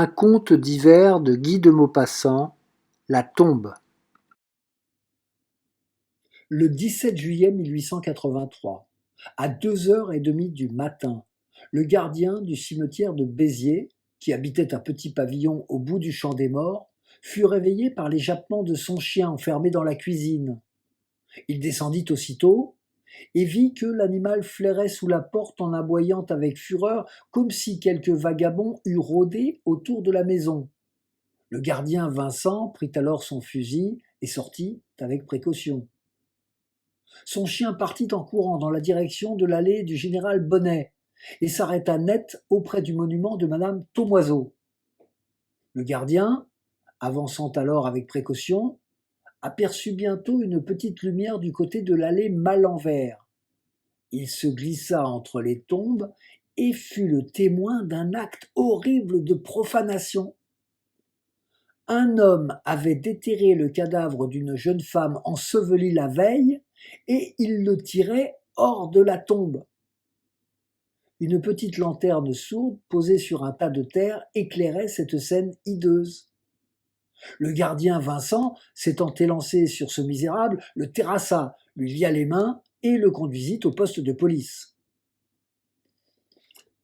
Un conte d'hiver de Guy de Maupassant, La Tombe. Le 17 juillet 1883, à 2h30 du matin, le gardien du cimetière de Béziers, qui habitait un petit pavillon au bout du champ des morts, fut réveillé par les jappements de son chien enfermé dans la cuisine. Il descendit aussitôt et vit que l'animal flairait sous la porte en aboyant avec fureur, comme si quelque vagabond eût rôdé autour de la maison. Le gardien Vincent prit alors son fusil et sortit avec précaution. Son chien partit en courant dans la direction de l'allée du général Bonnet et s'arrêta net auprès du monument de madame Thomoiseau. Le gardien, avançant alors avec précaution, aperçut bientôt une petite lumière du côté de l'allée Malenvers. Il se glissa entre les tombes et fut le témoin d'un acte horrible de profanation. Un homme avait déterré le cadavre d'une jeune femme ensevelie la veille et il le tirait hors de la tombe. Une petite lanterne sourde posée sur un tas de terre éclairait cette scène hideuse. Le gardien Vincent, s'étant élancé sur ce misérable, le terrassa, lui lia les mains et le conduisit au poste de police.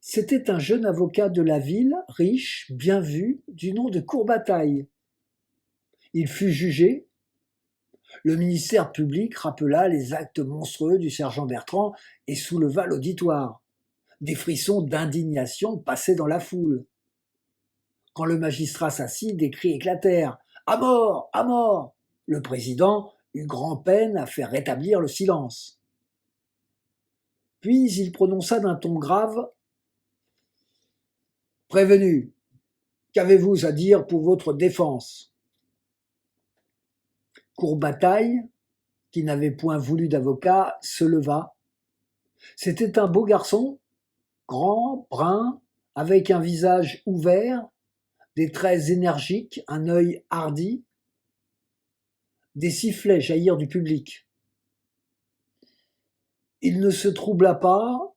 C'était un jeune avocat de la ville, riche, bien vu, du nom de Courbataille. Il fut jugé. Le ministère public rappela les actes monstrueux du sergent Bertrand et souleva l'auditoire. Des frissons d'indignation passaient dans la foule. Quand le magistrat s'assit, des cris éclatèrent. « À mort! À mort !» Le président eut grand-peine à faire rétablir le silence. Puis il prononça d'un ton grave. « Prévenu, qu'avez-vous à dire pour votre défense ?» Courbataille, qui n'avait point voulu d'avocat, se leva. C'était un beau garçon, grand, brun, avec un visage ouvert, des traits énergiques, un œil hardi. Des sifflets jaillirent du public. Il ne se troubla pas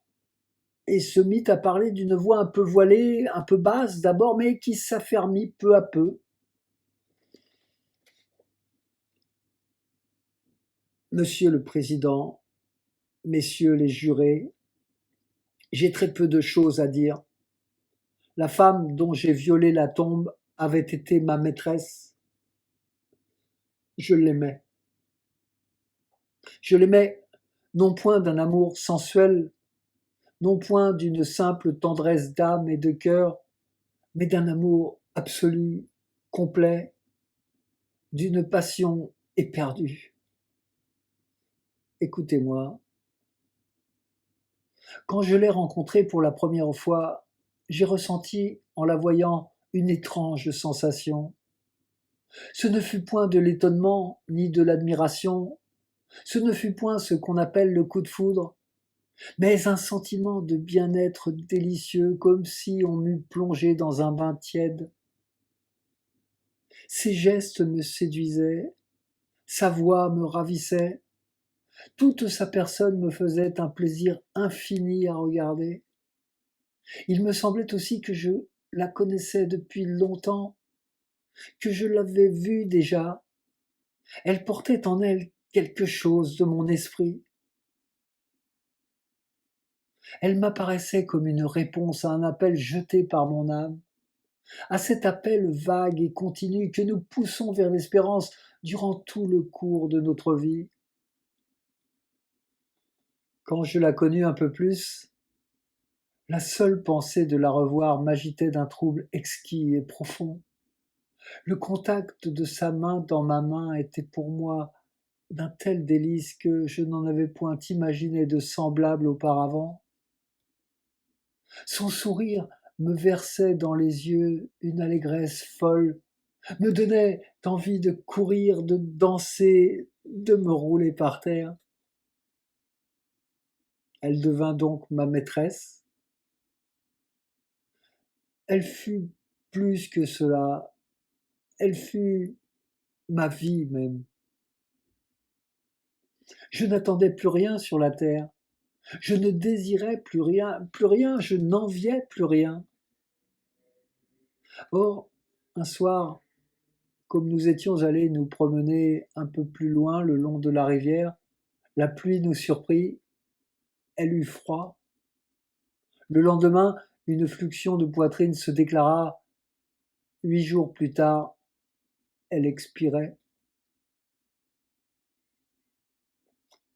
et se mit à parler d'une voix un peu voilée, un peu basse d'abord, mais qui s'affermit peu à peu. Monsieur le Président, messieurs les jurés, j'ai très peu de choses à dire. La femme dont j'ai violé la tombe avait été ma maîtresse. Je l'aimais. Je l'aimais non point d'un amour sensuel, non point d'une simple tendresse d'âme et de cœur, mais d'un amour absolu, complet, d'une passion éperdue. Écoutez-moi. Quand je l'ai rencontrée pour la première fois, j'ai ressenti, en la voyant, une étrange sensation. Ce ne fut point de l'étonnement ni de l'admiration, ce ne fut point ce qu'on appelle le coup de foudre, mais un sentiment de bien-être délicieux, comme si on m'eût plongé dans un bain tiède. Ses gestes me séduisaient, sa voix me ravissait, toute sa personne me faisait un plaisir infini à regarder. Il me semblait aussi que je la connaissais depuis longtemps, que je l'avais vue déjà. Elle portait en elle quelque chose de mon esprit. Elle m'apparaissait comme une réponse à un appel jeté par mon âme, à cet appel vague et continu que nous poussons vers l'espérance durant tout le cours de notre vie. Quand je la connus un peu plus, la seule pensée de la revoir m'agitait d'un trouble exquis et profond. Le contact de sa main dans ma main était pour moi d'un tel délice que je n'en avais point imaginé de semblable auparavant. Son sourire me versait dans les yeux une allégresse folle, me donnait envie de courir, de danser, de me rouler par terre. Elle devint donc ma maîtresse. Elle fut plus que cela, elle fut ma vie même. Je n'attendais plus rien sur la terre. Je ne désirais plus rien, je n'enviais plus rien. Or, un soir, comme nous étions allés nous promener un peu plus loin le long de la rivière, la pluie nous surprit, elle eut froid. Le lendemain, une fluxion de poitrine se déclara. 8 jours plus tard, elle expirait.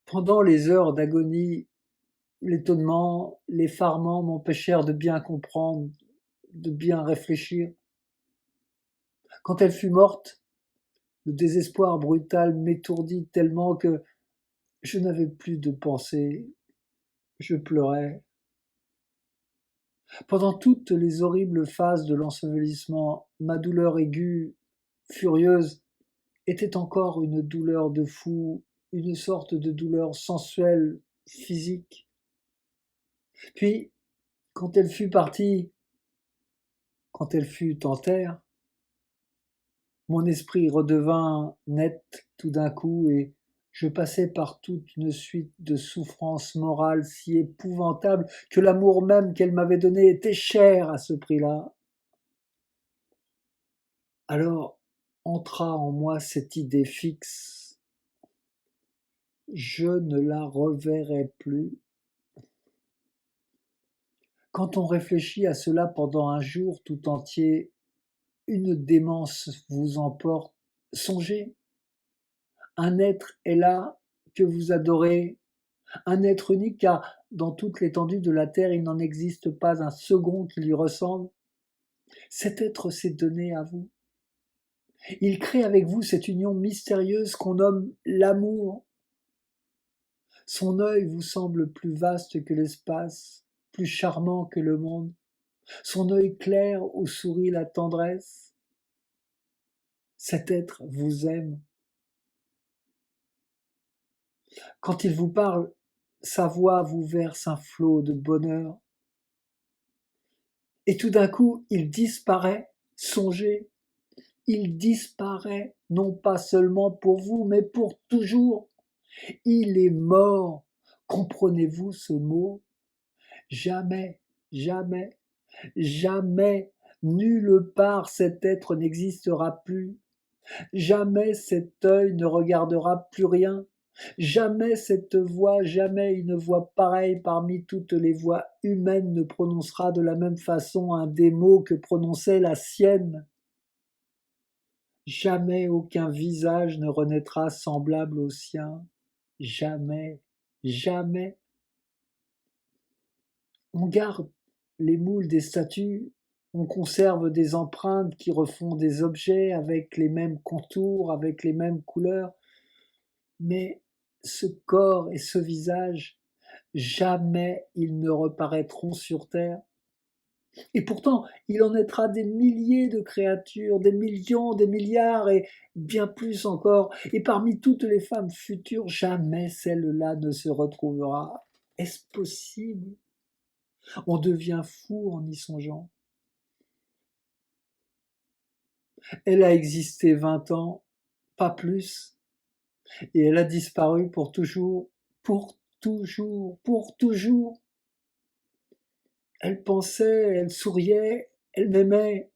Pendant les heures d'agonie, l'étonnement, l'effarement m'empêchèrent de bien comprendre, de bien réfléchir. Quand elle fut morte, le désespoir brutal m'étourdit tellement que je n'avais plus de pensée. Je pleurais. Pendant toutes les horribles phases de l'ensevelissement, ma douleur aiguë, furieuse, était encore une douleur de fou, une sorte de douleur sensuelle, physique. Puis, quand elle fut partie, quand elle fut en terre, mon esprit redevint net tout d'un coup et je passai par toute une suite de souffrances morales si épouvantables que l'amour même qu'elle m'avait donné était cher à ce prix-là. Alors entra en moi cette idée fixe. Je ne la reverrai plus. Quand on réfléchit à cela pendant un jour tout entier, une démence vous emporte. Songez, un être est là que vous adorez, un être unique car dans toute l'étendue de la terre il n'en existe pas un second qui lui ressemble. Cet être s'est donné à vous. Il crée avec vous cette union mystérieuse qu'on nomme l'amour. Son œil vous semble plus vaste que l'espace, plus charmant que le monde. Son œil clair où sourit la tendresse. Cet être vous aime. Quand il vous parle, sa voix vous verse un flot de bonheur. Et tout d'un coup, il disparaît. Songez, il disparaît, non pas seulement pour vous, mais pour toujours. Il est mort. Comprenez-vous ce mot? Jamais, jamais, jamais, nulle part cet être n'existera plus. Jamais cet œil ne regardera plus rien. Jamais cette voix, jamais une voix pareille parmi toutes les voix humaines ne prononcera de la même façon un des mots que prononçait la sienne. Jamais aucun visage ne renaîtra semblable au sien. Jamais, jamais. On garde les moules des statues, on conserve des empreintes qui refont des objets avec les mêmes contours, avec les mêmes couleurs, mais ce corps et ce visage, jamais ils ne reparaîtront sur terre. Et pourtant, il en naîtra des milliers de créatures, des millions, des milliards et bien plus encore. Et parmi toutes les femmes futures, jamais celle-là ne se retrouvera. Est-ce possible? On devient fou en y songeant. Elle a existé 20 ans, pas plus, et elle a disparu pour toujours, pour toujours, pour toujours. Elle pensait, elle souriait, elle m'aimait,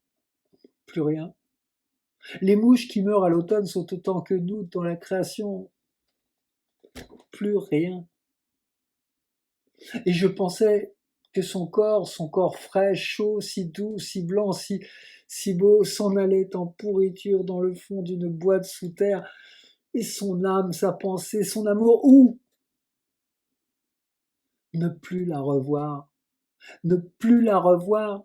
plus rien. Les mouches qui meurent à l'automne sont autant que nous dans la création, plus rien. Et je pensais que son corps frais, chaud, si doux, si blanc, si beau, s'en allait en pourriture dans le fond d'une boîte sous terre. Et son âme, sa pensée, son amour, où? Ne plus la revoir, ne plus la revoir.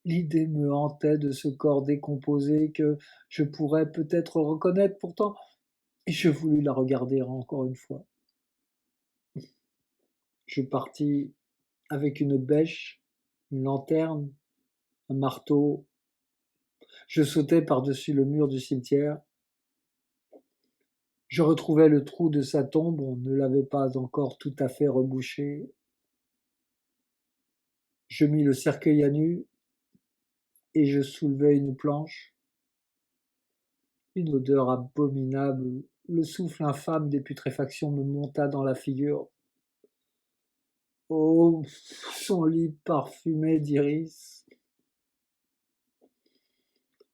L'idée me hantait de ce corps décomposé que je pourrais peut-être reconnaître pourtant, et je voulus la regarder encore une fois. Je partis avec une bêche, une lanterne, un marteau. Je sautai par-dessus le mur du cimetière. Je retrouvai le trou de sa tombe, on ne l'avait pas encore tout à fait rebouché. Je mis le cercueil à nu et je soulevai une planche. Une odeur abominable, le souffle infâme des putréfactions me monta dans la figure. Oh, son lit parfumé d'iris.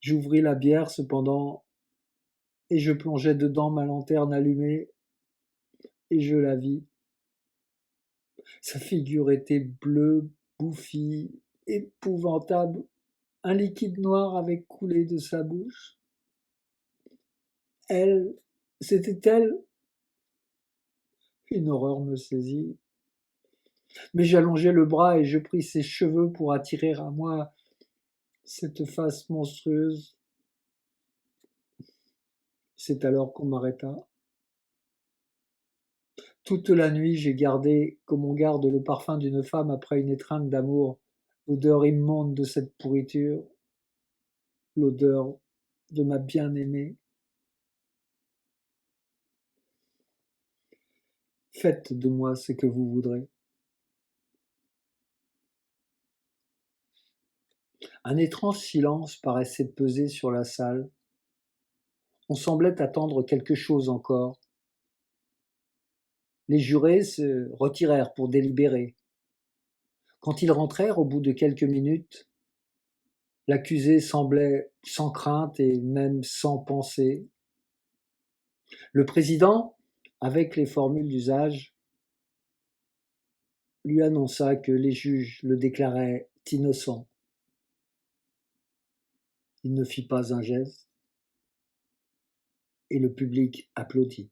J'ouvris la bière cependant, et je plongeai dedans ma lanterne allumée, et je la vis. Sa figure était bleue, bouffie, épouvantable. Un liquide noir avait coulé de sa bouche. Elle, c'était elle. Une horreur me saisit. Mais j'allongeai le bras et je pris ses cheveux pour attirer à moi cette face monstrueuse. C'est alors qu'on m'arrêta. Toute la nuit, j'ai gardé, comme on garde le parfum d'une femme après une étreinte d'amour, l'odeur immonde de cette pourriture, l'odeur de ma bien-aimée. Faites de moi ce que vous voudrez. Un étrange silence paraissait peser sur la salle. On semblait attendre quelque chose encore. Les jurés se retirèrent pour délibérer. Quand ils rentrèrent, au bout de quelques minutes, l'accusé semblait sans crainte et même sans pensée. Le président, avec les formules d'usage, lui annonça que les juges le déclaraient innocent. Il ne fit pas un geste et le public applaudit.